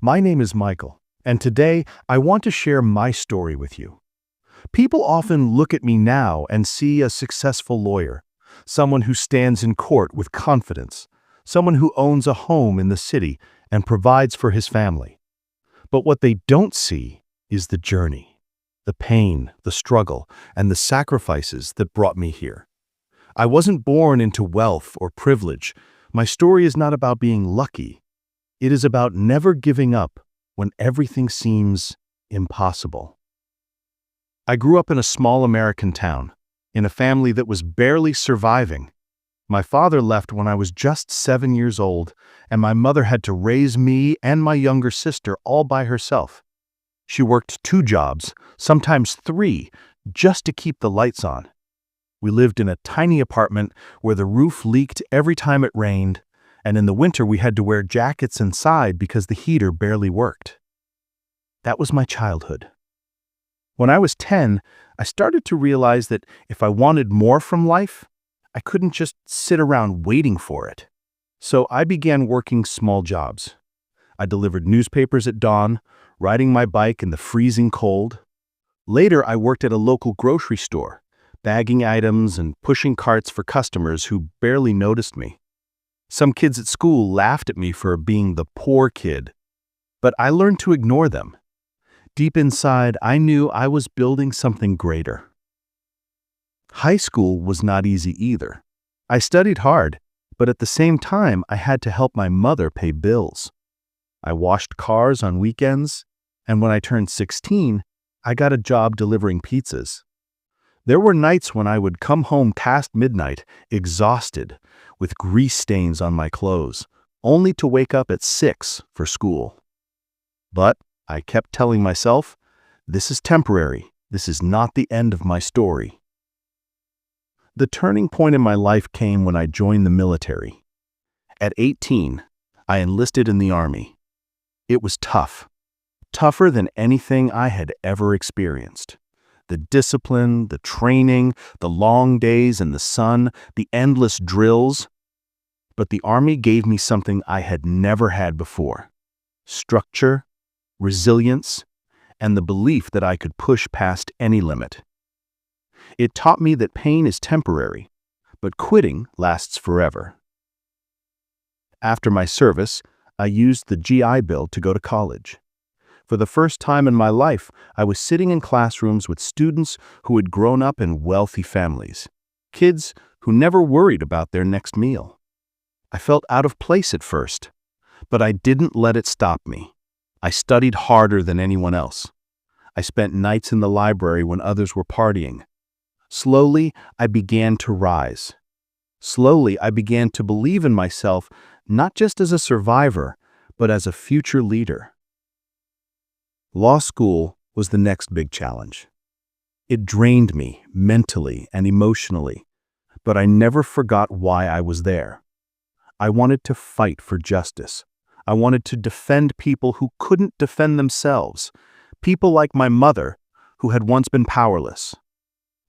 My name is Michael, and today I want to share my story with you. People often look at me now and see a successful lawyer, someone who stands in court with confidence, someone who owns a home in the city and provides for his family. But what they don't see is the journey, the pain, the struggle, and the sacrifices that brought me here. I wasn't born into wealth or privilege. My story is not about being lucky. It is about never giving up when everything seems impossible. I grew up in a small American town, in a family that was barely surviving. My father left when I was just 7 years old, and my mother had to raise me and my younger sister all by herself. She worked 2 jobs, sometimes 3, just to keep the lights on. We lived in a tiny apartment where the roof leaked every time it rained, and in the winter we had to wear jackets inside because the heater barely worked. That was my childhood. When I was 10, I started to realize that if I wanted more from life, I couldn't just sit around waiting for it. So I began working small jobs. I delivered newspapers at dawn, riding my bike in the freezing cold. Later, I worked at a local grocery store, bagging items and pushing carts for customers who barely noticed me. Some kids at school laughed at me for being the poor kid, but I learned to ignore them. Deep inside, I knew I was building something greater. High school was not easy either. I studied hard, but at the same time, I had to help my mother pay bills. I washed cars on weekends, and when I turned 16, I got a job delivering pizzas. There were nights when I would come home past midnight, exhausted, with grease stains on my clothes, only to wake up at 6 for school. But I kept telling myself, this is temporary. This is not the end of my story. The turning point in my life came when I joined the military. At 18, I enlisted in the Army. It was tough, tougher than anything I had ever experienced. The discipline, the training, the long days in the sun, the endless drills. But the Army gave me something I had never had before: structure, resilience, and the belief that I could push past any limit. It taught me that pain is temporary, but quitting lasts forever. After my service, I used the GI Bill to go to college. For the first time in my life, I was sitting in classrooms with students who had grown up in wealthy families, kids who never worried about their next meal. I felt out of place at first, but I didn't let it stop me. I studied harder than anyone else. I spent nights in the library when others were partying. Slowly, I began to rise. Slowly, I began to believe in myself, not just as a survivor, but as a future leader. Law school was the next big challenge. It drained me mentally and emotionally, but I never forgot why I was there. I wanted to fight for justice. I wanted to defend people who couldn't defend themselves, people like my mother, who had once been powerless.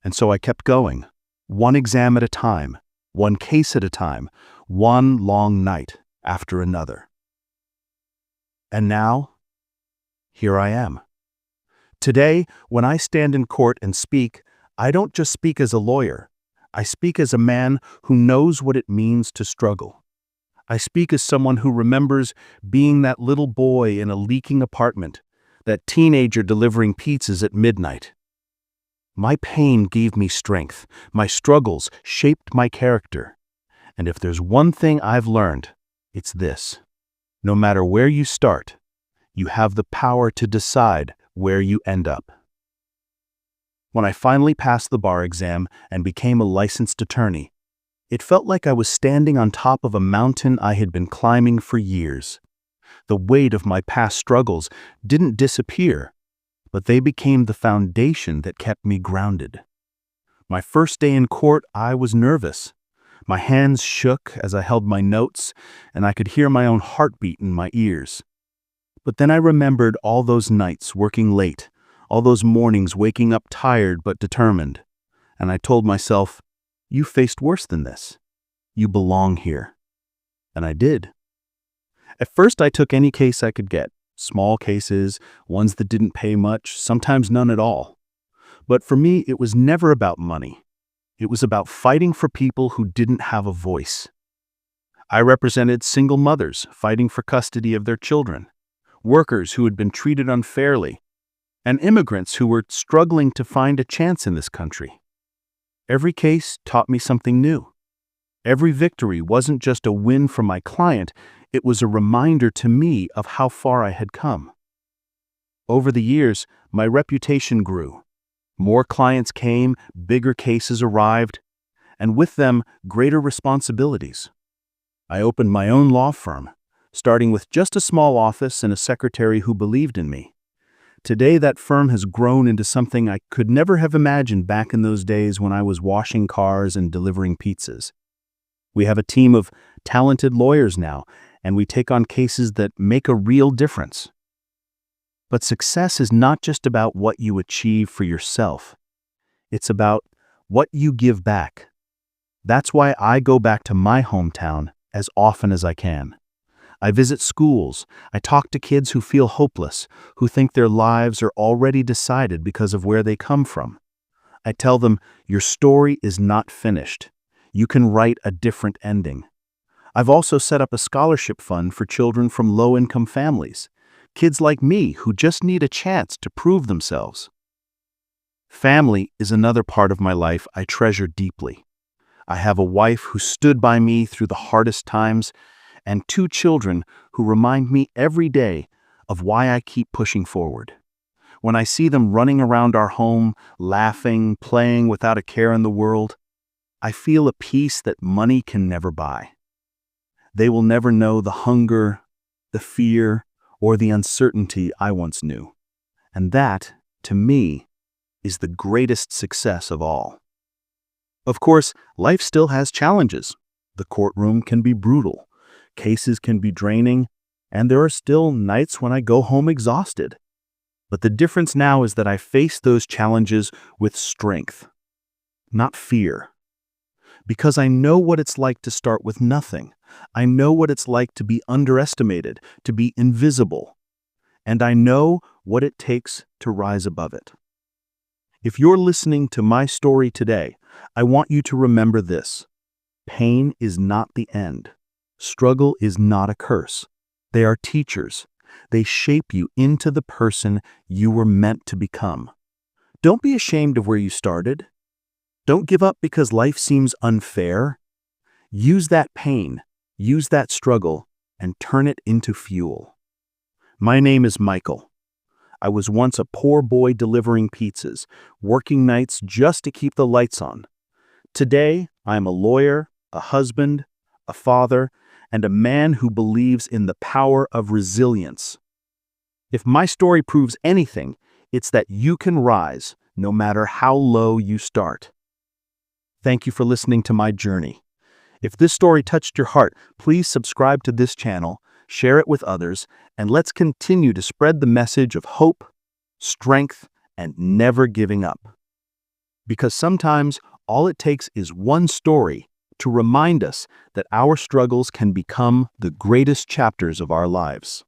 And so I kept going, one exam at a time, one case at a time, one long night after another. And now, here I am. Today, when I stand in court and speak, I don't just speak as a lawyer. I speak as a man who knows what it means to struggle. I speak as someone who remembers being that little boy in a leaking apartment, that teenager delivering pizzas at midnight. My pain gave me strength. My struggles shaped my character. And if there's one thing I've learned, it's this: no matter where you start, you have the power to decide where you end up. When I finally passed the bar exam and became a licensed attorney, it felt like I was standing on top of a mountain I had been climbing for years. The weight of my past struggles didn't disappear, but they became the foundation that kept me grounded. My first day in court, I was nervous. My hands shook as I held my notes, and I could hear my own heartbeat in my ears. But then I remembered all those nights working late, all those mornings waking up tired but determined, and I told myself, you faced worse than this. You belong here. And I did. At first, I took any case I could get: small cases, ones that didn't pay much, sometimes none at all. But for me, it was never about money. It was about fighting for people who didn't have a voice. I represented single mothers fighting for custody of their children, workers who had been treated unfairly, and immigrants who were struggling to find a chance in this country. Every case taught me something new. Every victory wasn't just a win for my client, it was a reminder to me of how far I had come. Over the years, my reputation grew. More clients came, bigger cases arrived, and with them, greater responsibilities. I opened my own law firm, starting with just a small office and a secretary who believed in me. Today, that firm has grown into something I could never have imagined back in those days when I was washing cars and delivering pizzas. We have a team of talented lawyers now, and we take on cases that make a real difference. But success is not just about what you achieve for yourself. It's about what you give back. That's why I go back to my hometown as often as I can. I visit schools. I talk to kids who feel hopeless, who think their lives are already decided because of where they come from. I tell them, your story is not finished. You can write a different ending. I've also set up a scholarship fund for children from low-income families, kids like me who just need a chance to prove themselves. Family is another part of my life I treasure deeply. I have a wife who stood by me through the hardest times, and 2 children who remind me every day of why I keep pushing forward. When I see them running around our home, laughing, playing without a care in the world, I feel a peace that money can never buy. They will never know the hunger, the fear, or the uncertainty I once knew. And that, to me, is the greatest success of all. Of course, life still has challenges. The courtroom can be brutal, cases can be draining, and there are still nights when I go home exhausted. But the difference now is that I face those challenges with strength, not fear. Because I know what it's like to start with nothing. I know what it's like to be underestimated, to be invisible. And I know what it takes to rise above it. If you're listening to my story today, I want you to remember this. Pain is not the end. Struggle is not a curse. They are teachers. They shape you into the person you were meant to become. Don't be ashamed of where you started. Don't give up because life seems unfair. Use that pain, use that struggle, and turn it into fuel. My name is Michael. I was once a poor boy delivering pizzas, working nights just to keep the lights on. Today, I am a lawyer, a husband, a father, and a man who believes in the power of resilience. If my story proves anything, it's that you can rise no matter how low you start. Thank you for listening to my journey. If this story touched your heart, please subscribe to this channel, share it with others, and let's continue to spread the message of hope, strength, and never giving up. Because sometimes all it takes is one story to remind us that our struggles can become the greatest chapters of our lives.